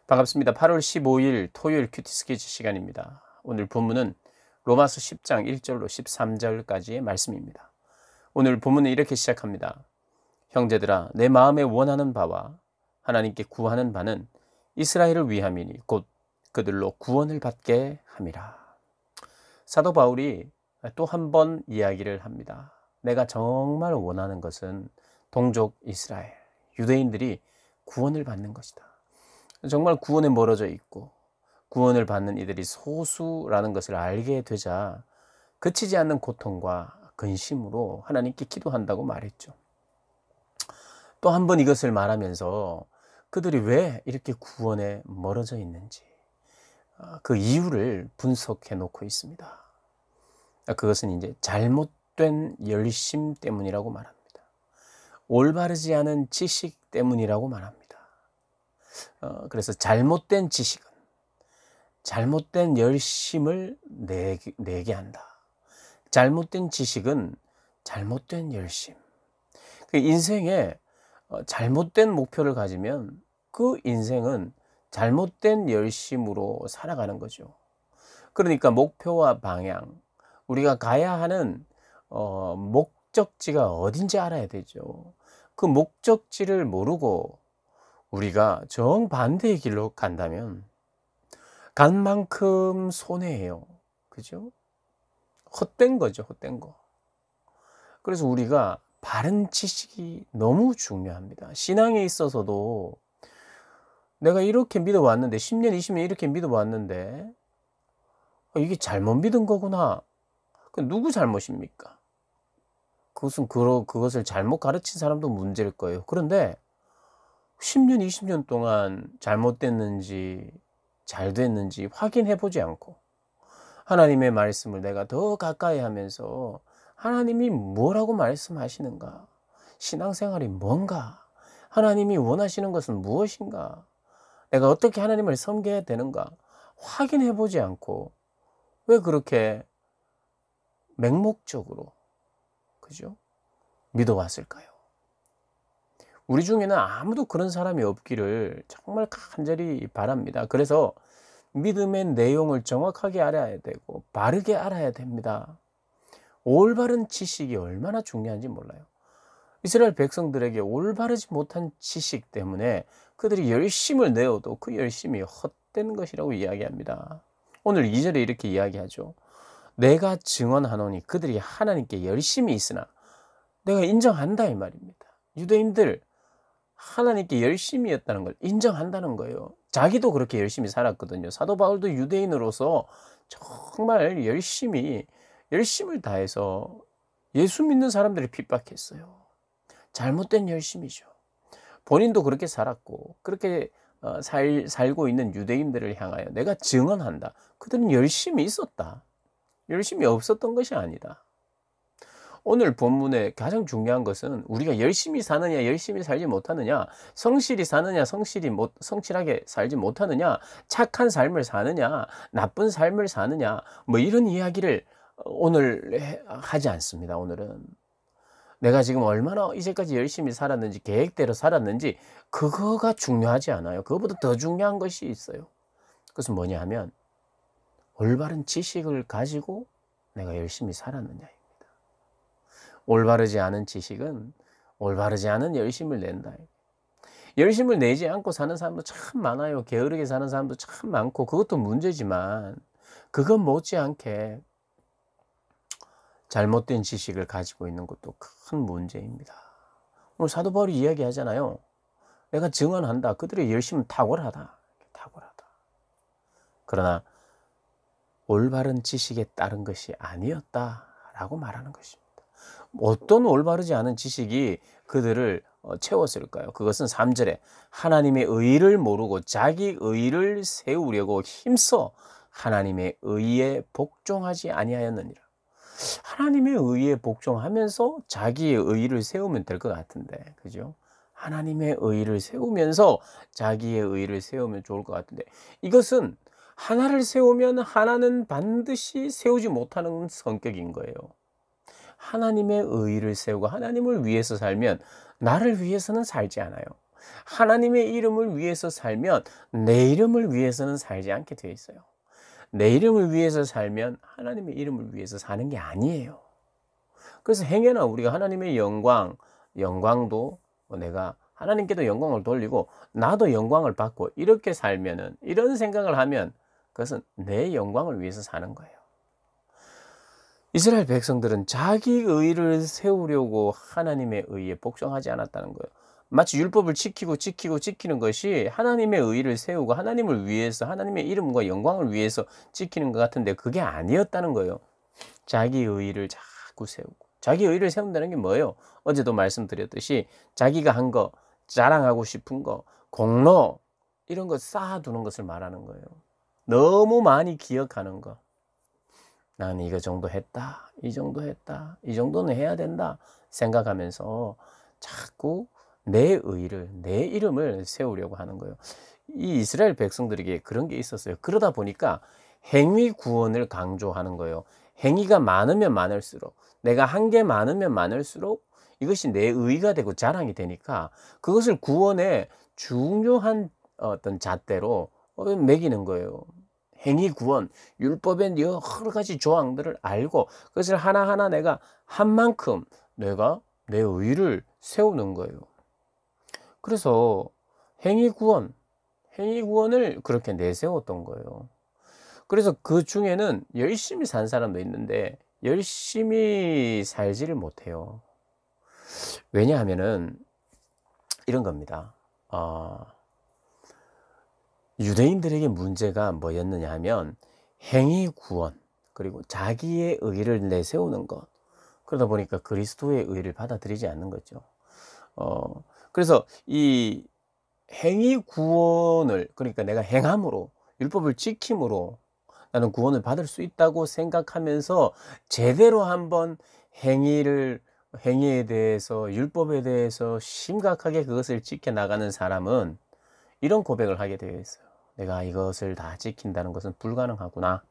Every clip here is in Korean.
반갑습니다. 8월 15일 토요일 큐티 스케치 시간입니다. 오늘 본문은 로마서 10장 1절로 13절까지의 말씀입니다. 오늘 본문은 이렇게 시작합니다. 형제들아, 내 마음에 원하는 바와 하나님께 구하는 바는 이스라엘을 위함이니 곧 그들로 구원을 받게 함이라. 사도 바울이 또 한 번 이야기를 합니다. 내가 정말 원하는 것은 동족 이스라엘, 유대인들이 구원을 받는 것이다. 정말 구원에 멀어져 있고 구원을 받는 이들이 소수라는 것을 알게 되자 그치지 않는 고통과 근심으로 하나님께 기도한다고 말했죠. 또 한 번 이것을 말하면서 그들이 왜 이렇게 구원에 멀어져 있는지 그 이유를 분석해 놓고 있습니다. 그것은 이제 잘못된 열심 때문이라고 말합니다. 올바르지 않은 지식 때문이라고 말합니다. 그래서 잘못된 지식은 잘못된 열심을 내게 한다. 잘못된 지식은 잘못된 열심. 그 인생에 잘못된 목표를 가지면 그 인생은 잘못된 열심으로 살아가는 거죠. 그러니까 목표와 방향, 우리가 가야 하는 목적지가 어딘지 알아야 되죠. 그 목적지를 모르고 우리가 정반대의 길로 간다면 간 만큼 손해예요. 그죠? 헛된 거죠, 헛된 거. 그래서 우리가 바른 지식이 너무 중요합니다. 신앙에 있어서도 내가 이렇게 믿어왔는데 10년, 20년 이렇게 믿어왔는데 이게 잘못 믿은 거구나. 그 누구 잘못입니까? 그것을 잘못 가르친 사람도 문제일 거예요. 그런데 10년, 20년 동안 잘못됐는지 잘 됐는지 확인해 보지 않고 하나님의 말씀을 내가 더 가까이 하면서 하나님이 뭐라고 말씀하시는가? 신앙생활이 뭔가? 하나님이 원하시는 것은 무엇인가? 내가 어떻게 하나님을 섬겨야 되는가? 확인해 보지 않고 왜 그렇게 맹목적으로, 그죠? 믿어왔을까요? 우리 중에는 아무도 그런 사람이 없기를 정말 간절히 바랍니다. 그래서 믿음의 내용을 정확하게 알아야 되고 바르게 알아야 됩니다. 올바른 지식이 얼마나 중요한지 몰라요. 이스라엘 백성들에게 올바르지 못한 지식 때문에 그들이 열심을 내어도 그 열심이 헛된 것이라고 이야기합니다. 오늘 2절에 이렇게 이야기하죠. 내가 증언하노니 그들이 하나님께 열심히 있으나 내가 인정한다 이 말입니다. 유대인들 하나님께 열심히 했다는 걸 인정한다는 거예요. 자기도 그렇게 열심히 살았거든요. 사도 바울도 유대인으로서 정말 열심을 다해서 예수 믿는 사람들을 핍박했어요. 잘못된 열심이죠. 본인도 그렇게 살았고 그렇게 살고 있는 유대인들을 향하여 내가 증언한다. 그들은 열심히 있었다. 열심이 없었던 것이 아니다. 오늘 본문의 가장 중요한 것은 우리가 열심히 사느냐 열심히 살지 못하느냐, 성실히 사느냐 성실하게 살지 못하느냐, 착한 삶을 사느냐 나쁜 삶을 사느냐, 뭐 이런 이야기를 오늘 하지 않습니다. 오늘은 내가 지금 얼마나 이제까지 열심히 살았는지, 계획대로 살았는지, 그거가 중요하지 않아요. 그거보다 더 중요한 것이 있어요. 그것은 뭐냐 하면 올바른 지식을 가지고 내가 열심히 살았느냐. 올바르지 않은 지식은 올바르지 않은 열심을 낸다. 열심을 내지 않고 사는 사람도 참 많아요. 게으르게 사는 사람도 참 많고 그것도 문제지만 그것 못지않게 잘못된 지식을 가지고 있는 것도 큰 문제입니다. 오늘 사도 바울이 이야기하잖아요. 내가 증언한다. 그들의 열심은 탁월하다. 탁월하다. 그러나 올바른 지식에 따른 것이 아니었다라고 말하는 것입니다. 어떤 올바르지 않은 지식이 그들을 채웠을까요? 그것은 3절에 하나님의 의를 모르고 자기 의를 세우려고 힘써 하나님의 의에 복종하지 아니하였느니라. 하나님의 의에 복종하면서 자기의 의를 세우면 될 것 같은데, 그죠? 하나님의 의를 세우면서 자기의 의를 세우면 좋을 것 같은데, 이것은 하나를 세우면 하나는 반드시 세우지 못하는 성격인 거예요. 하나님의 의를 세우고 하나님을 위해서 살면 나를 위해서는 살지 않아요. 하나님의 이름을 위해서 살면 내 이름을 위해서는 살지 않게 되어 있어요. 내 이름을 위해서 살면 하나님의 이름을 위해서 사는 게 아니에요. 그래서 행여나 우리가 하나님의 영광도 내가 하나님께도 영광을 돌리고 나도 영광을 받고 이렇게 살면은, 이런 생각을 하면 그것은 내 영광을 위해서 사는 거예요. 이스라엘 백성들은 자기 의를 세우려고 하나님의 의에 복종하지 않았다는 거예요. 마치 율법을 지키는 것이 하나님의 의를 세우고 하나님을 위해서, 하나님의 이름과 영광을 위해서 지키는 것 같은데 그게 아니었다는 거예요. 자기 의를 자꾸 세우고. 자기 의를 세운다는 게 뭐예요? 어제도 말씀드렸듯이 자기가 한 거, 자랑하고 싶은 거, 공로 이런 거 쌓아두는 것을 말하는 거예요. 너무 많이 기억하는 거. 나는 이거 정도 했다, 이 정도 했다, 이 정도는 해야 된다 생각하면서 자꾸 내 의를, 내 이름을 세우려고 하는 거예요. 이 이스라엘 백성들에게 그런 게 있었어요. 그러다 보니까 행위 구원을 강조하는 거예요. 행위가 많으면 많을수록, 내가 한 게 많으면 많을수록 이것이 내 의가 되고 자랑이 되니까 그것을 구원의 중요한 어떤 잣대로 매기는 거예요. 행위 구원, 율법의 여러 가지 조항들을 알고 그것을 하나하나 내가 한 만큼 내가 내 의를 세우는 거예요. 그래서 행위 구원을 그렇게 내세웠던 거예요. 그래서 그 중에는 열심히 산 사람도 있는데 열심히 살지를 못해요. 왜냐하면은 이런 겁니다. 유대인들에게 문제가 뭐였느냐 하면 행위 구원, 그리고 자기의 의를 내세우는 것. 그러다 보니까 그리스도의 의를 받아들이지 않는 거죠. 그래서 이 행위 구원을, 그러니까 내가 행함으로, 율법을 지킴으로 나는 구원을 받을 수 있다고 생각하면서 제대로 한번 행위에 대해서, 율법에 대해서 심각하게 그것을 지켜나가는 사람은 이런 고백을 하게 되어 있어요. 내가 이것을 다 지킨다는 것은 불가능하구나.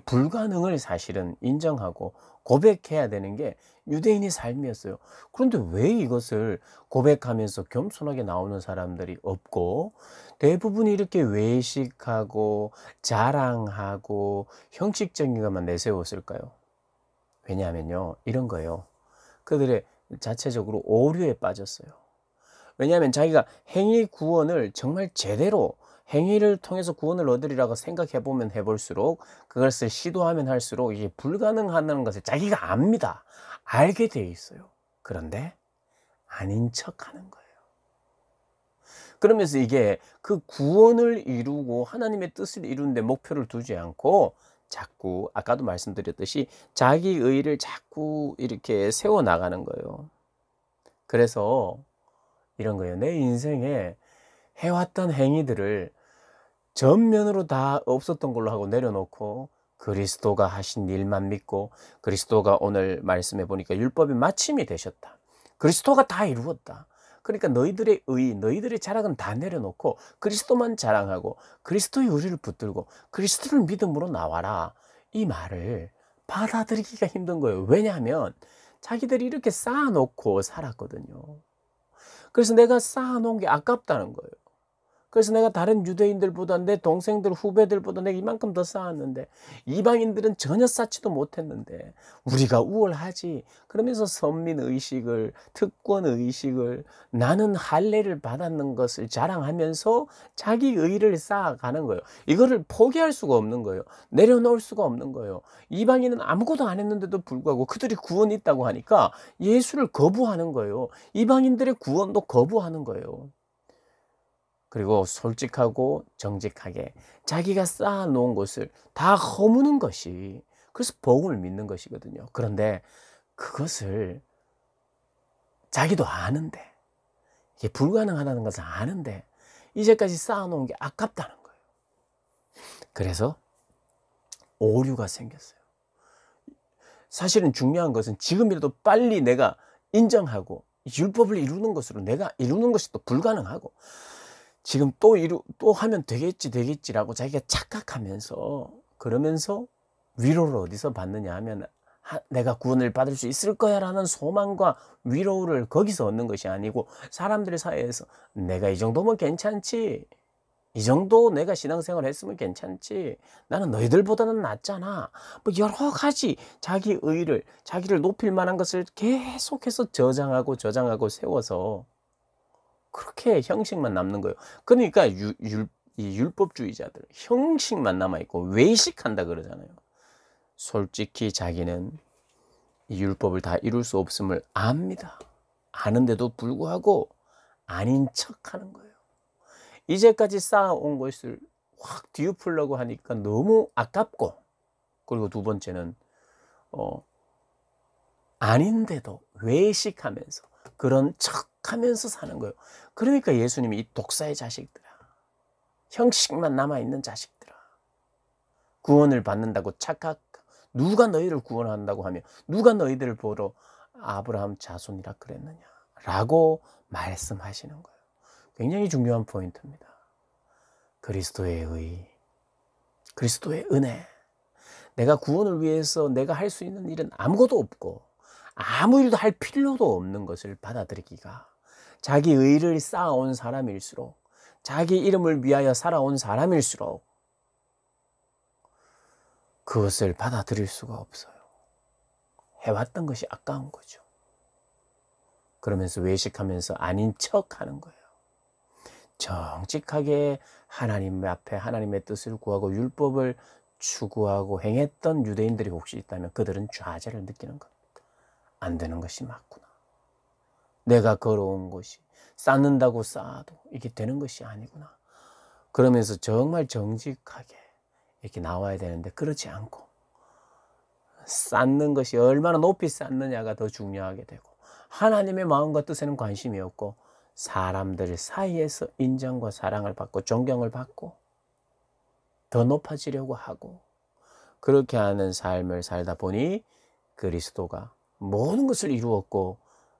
불가능을 사실은 인정하고 고백해야 되는 게 유대인의 삶이었어요. 그런데 왜 이것을 고백하면서 겸손하게 나오는 사람들이 없고 대부분이 이렇게 외식하고 자랑하고 형식적인 것만 내세웠을까요? 왜냐하면요, 이런 거예요. 그들의 자체적으로 오류에 빠졌어요. 왜냐하면 자기가 행위 구원을 정말 제대로 행위를 통해서 구원을 얻으리라고 생각해 보면 해볼수록, 그것을 시도하면 할수록 이게 불가능하다는 것을 자기가 압니다. 알게 돼 있어요. 그런데 아닌 척하는 거예요. 그러면서 이게 그 구원을 이루고 하나님의 뜻을 이루는데 목표를 두지 않고 자꾸 아까도 말씀드렸듯이 자기 의를 자꾸 이렇게 세워 나가는 거예요. 그래서 이런 거예요. 내 인생에 해왔던 행위들을 전면으로 다 없었던 걸로 하고 내려놓고 그리스도가 하신 일만 믿고, 그리스도가 오늘 말씀해 보니까 율법의 마침이 되셨다, 그리스도가 다 이루었다, 그러니까 너희들의 의, 너희들의 자랑은 다 내려놓고 그리스도만 자랑하고 그리스도의 의를 붙들고 그리스도를 믿음으로 나와라, 이 말을 받아들이기가 힘든 거예요. 왜냐하면 자기들이 이렇게 쌓아놓고 살았거든요. 그래서 내가 쌓아놓은 게 아깝다는 거예요. 그래서 내가 다른 유대인들보다, 내 동생들, 후배들보다 내가 이만큼 더 쌓았는데 이방인들은 전혀 쌓지도 못했는데 우리가 우월하지, 그러면서 선민의식을, 특권의식을, 나는 할례를 받았는 것을 자랑하면서 자기 의를 쌓아가는 거예요. 이거를 포기할 수가 없는 거예요. 내려놓을 수가 없는 거예요. 이방인은 아무것도 안 했는데도 불구하고 그들이 구원이 있다고 하니까 예수를 거부하는 거예요. 이방인들의 구원도 거부하는 거예요. 그리고 솔직하고 정직하게 자기가 쌓아놓은 것을 다 허무는 것이, 그래서 복음을 믿는 것이거든요. 그런데 그것을 자기도 아는데, 이게 불가능하다는 것을 아는데 이제까지 쌓아놓은 게 아깝다는 거예요. 그래서 오류가 생겼어요. 사실은 중요한 것은 지금이라도 빨리 내가 인정하고 율법을 이루는 것으로 내가 이루는 것이 또 불가능하고, 지금 또 하면 되겠지라고 자기가 착각하면서, 그러면서 위로를 어디서 받느냐 하면 내가 구원을 받을 수 있을 거야 라는 소망과 위로를 거기서 얻는 것이 아니고, 사람들 사이에서 내가 이 정도면 괜찮지, 이 정도 내가 신앙생활 했으면 괜찮지, 나는 너희들보다는 낫잖아, 뭐 여러 가지 자기 의를, 자기를 높일 만한 것을 계속해서 저장하고 세워서 그렇게 형식만 남는 거예요. 그러니까 이 율법주의자들 형식만 남아있고 외식한다 그러잖아요. 솔직히 자기는 이 율법을 다 이룰 수 없음을 압니다. 아는데도 불구하고 아닌 척하는 거예요. 이제까지 쌓아온 것을 확 뒤엎으려고 하니까 너무 아깝고, 그리고 두 번째는 아닌데도 외식하면서 그런 척하면서 사는 거예요. 그러니까 예수님이 이 독사의 자식들아, 형식만 남아있는 자식들아, 구원을 받는다고 누가 너희를 구원한다고 하며 누가 너희들을 보러 아브라함 자손이라 그랬느냐 라고 말씀하시는 거예요. 굉장히 중요한 포인트입니다. 그리스도의 의, 그리스도의 은혜, 내가 구원을 위해서 내가 할 수 있는 일은 아무것도 없고 아무 일도 할 필요도 없는 것을 받아들이기가, 자기 의를 쌓아온 사람일수록, 자기 이름을 위하여 살아온 사람일수록 그것을 받아들일 수가 없어요. 해왔던 것이 아까운 거죠. 그러면서 외식하면서 아닌 척하는 거예요. 정직하게 하나님 앞에 하나님의 뜻을 구하고 율법을 추구하고 행했던 유대인들이 혹시 있다면 그들은 좌절을 느끼는 겁니다. 안 되는 것이 맞구나. 내가 걸어온 것이 쌓는다고 쌓아도 이게 되는 것이 아니구나. 그러면서 정말 정직하게 이렇게 나와야 되는데 그렇지 않고 쌓는 것이 얼마나 높이 쌓느냐가 더 중요하게 되고, 하나님의 마음과 뜻에는 관심이 없고 사람들 사이에서 인정과 사랑을 받고 존경을 받고 더 높아지려고 하고, 그렇게 하는 삶을 살다 보니 그리스도가 모든 것을 이루었고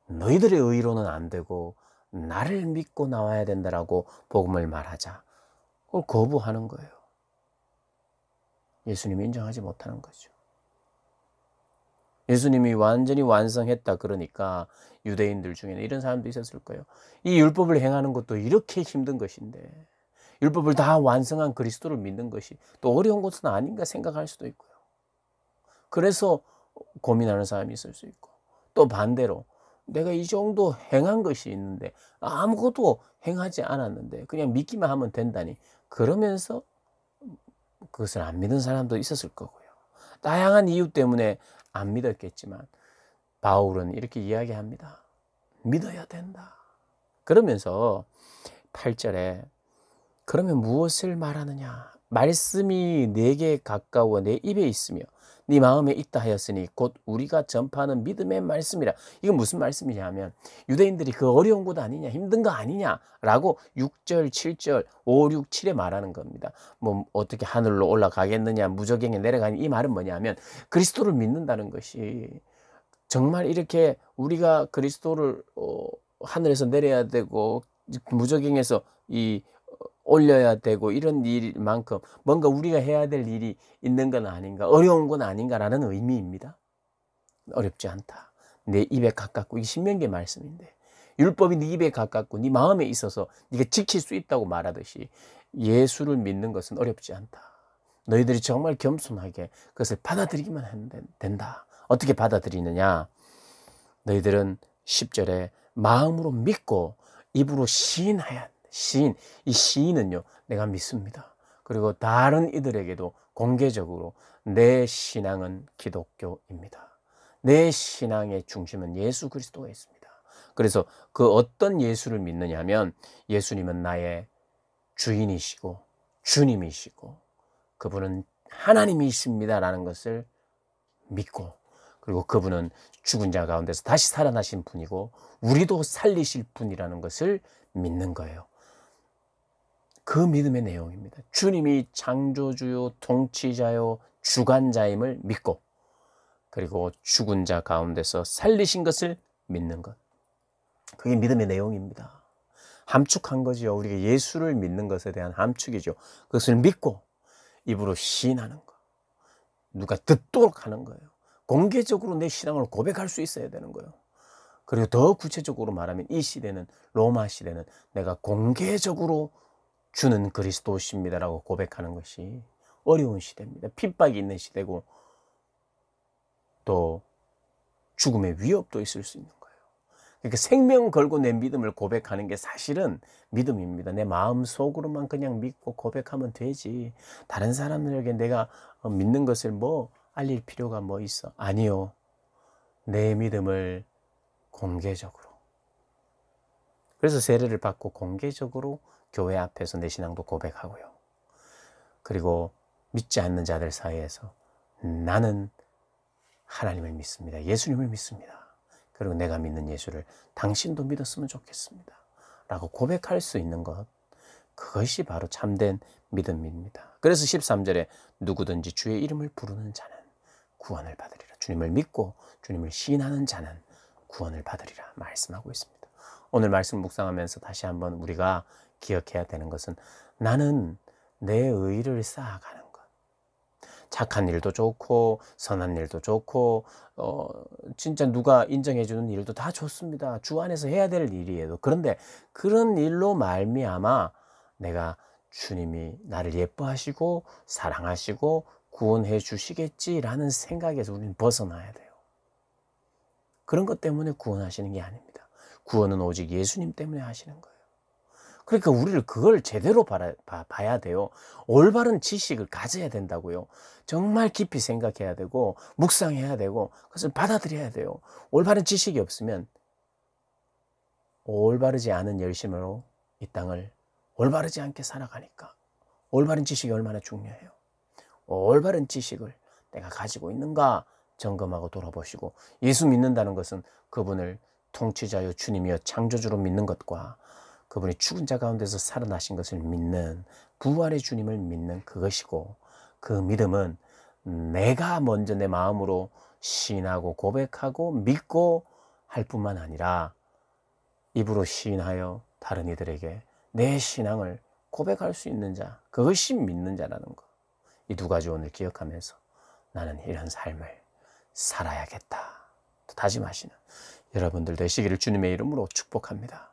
너희들의 의로는 안 되고 나를 믿고 나와야 된다라고 복음을 말하자 그걸 거부하는 거예요. 예수님이 인정하지 못하는 거죠. 예수님이 완전히 완성했다 그러니까 유대인들 중에는 이런 사람도 있었을 거예요. 이 율법을 행하는 것도 이렇게 힘든 것인데 율법을 다 완성한 그리스도를 믿는 것이 또 어려운 것은 아닌가 생각할 수도 있고요. 그래서 고민하는 사람이 있을 수 있고, 또 반대로 내가 이 정도 행한 것이 있는데 아무것도 행하지 않았는데 그냥 믿기만 하면 된다니, 그러면서 그것을 안 믿는 사람도 있었을 거고요. 다양한 이유 때문에 안 믿었겠지만 바울은 이렇게 이야기합니다. 믿어야 된다. 그러면서 8절에 그러면 무엇을 말하느냐? 말씀이 내게 가까워 내 입에 있으며 네 마음에 있다 하였으니 곧 우리가 전파하는 믿음의 말씀이라. 이건 무슨 말씀이냐면 유대인들이 그 어려운 것 아니냐, 힘든 거 아니냐라고 6절, 7절, 5, 6, 7에 말하는 겁니다. 뭐 어떻게 하늘로 올라가겠느냐, 무저갱에 내려가니, 이 말은 뭐냐면 그리스도를 믿는다는 것이 정말 이렇게 우리가 그리스도를 하늘에서 내려야 되고 무저갱에서 올려야 되고 이런 일만큼 뭔가 우리가 해야 될 일이 있는 건 아닌가, 어려운 건 아닌가라는 의미입니다. 어렵지 않다. 내 입에 가깝고, 이게 신명기의 말씀인데 율법이 네 입에 가깝고 네 마음에 있어서 네가 지킬 수 있다고 말하듯이 예수를 믿는 것은 어렵지 않다. 너희들이 정말 겸손하게 그것을 받아들이기만 하면 된다. 어떻게 받아들이느냐? 너희들은 10절에 마음으로 믿고 입으로 시인해야 한다. 시인, 이 시인은요, 내가 믿습니다. 그리고 다른 이들에게도 공개적으로 내 신앙은 기독교입니다. 내 신앙의 중심은 예수 그리스도가 있습니다. 그래서 그 어떤 예수를 믿느냐 하면 예수님은 나의 주인이시고 주님이시고 그분은 하나님이십니다라는 것을 믿고, 그리고 그분은 죽은 자 가운데서 다시 살아나신 분이고 우리도 살리실 분이라는 것을 믿는 거예요. 그 믿음의 내용입니다. 주님이 창조주요 통치자요 주관자임을 믿고, 그리고 죽은 자 가운데서 살리신 것을 믿는 것. 그게 믿음의 내용입니다. 함축한 거죠. 우리가 예수를 믿는 것에 대한 함축이죠. 그것을 믿고 입으로 시인하는 것. 누가 듣도록 하는 거예요. 공개적으로 내 신앙을 고백할 수 있어야 되는 거예요. 그리고 더 구체적으로 말하면 이 시대는, 로마 시대는 내가 공개적으로 주는 그리스도십니다라고 고백하는 것이 어려운 시대입니다. 핍박이 있는 시대고 또 죽음의 위협도 있을 수 있는 거예요. 그러니까 생명 걸고 내 믿음을 고백하는 게 사실은 믿음입니다. 내 마음속으로만 그냥 믿고 고백하면 되지, 다른 사람들에게 내가 믿는 것을 뭐 알릴 필요가 뭐 있어? 아니요. 내 믿음을 공개적으로, 그래서 세례를 받고 공개적으로 교회 앞에서 내 신앙도 고백하고요. 그리고 믿지 않는 자들 사이에서 나는 하나님을 믿습니다. 예수님을 믿습니다. 그리고 내가 믿는 예수를 당신도 믿었으면 좋겠습니다 라고 고백할 수 있는 것, 그것이 바로 참된 믿음입니다. 그래서 13절에 누구든지 주의 이름을 부르는 자는 구원을 받으리라. 주님을 믿고 주님을 시인하는 자는 구원을 받으리라 말씀하고 있습니다. 오늘 말씀 묵상하면서 다시 한번 우리가 기억해야 되는 것은, 나는 내 의를 쌓아가는 것. 착한 일도 좋고 선한 일도 좋고 진짜 누가 인정해 주는 일도 다 좋습니다. 주 안에서 해야 될 일이에요. 그런데 그런 일로 말미암아 내가 주님이 나를 예뻐하시고 사랑하시고 구원해 주시겠지라는 생각에서 우리는 벗어나야 돼요. 그런 것 때문에 구원하시는 게 아닙니다. 구원은 오직 예수님 때문에 하시는 거예요. 그러니까 우리를 그걸 제대로 봐야 돼요. 올바른 지식을 가져야 된다고요. 정말 깊이 생각해야 되고 묵상해야 되고 그것을 받아들여야 돼요. 올바른 지식이 없으면 올바르지 않은 열심으로 이 땅을 올바르지 않게 살아가니까 올바른 지식이 얼마나 중요해요. 올바른 지식을 내가 가지고 있는가 점검하고 돌아보시고, 예수 믿는다는 것은 그분을 통치자여 주님이여 창조주로 믿는 것과 그분이 죽은 자 가운데서 살아나신 것을 믿는, 부활의 주님을 믿는 그것이고, 그 믿음은 내가 먼저 내 마음으로 시인하고 고백하고 믿고 할 뿐만 아니라 입으로 시인하여 다른 이들에게 내 신앙을 고백할 수 있는 자, 그것이 믿는 자라는 것. 이 두 가지 오늘 기억하면서 나는 이런 삶을 살아야겠다 또 다짐하시는 여러분들 되시기를 주님의 이름으로 축복합니다.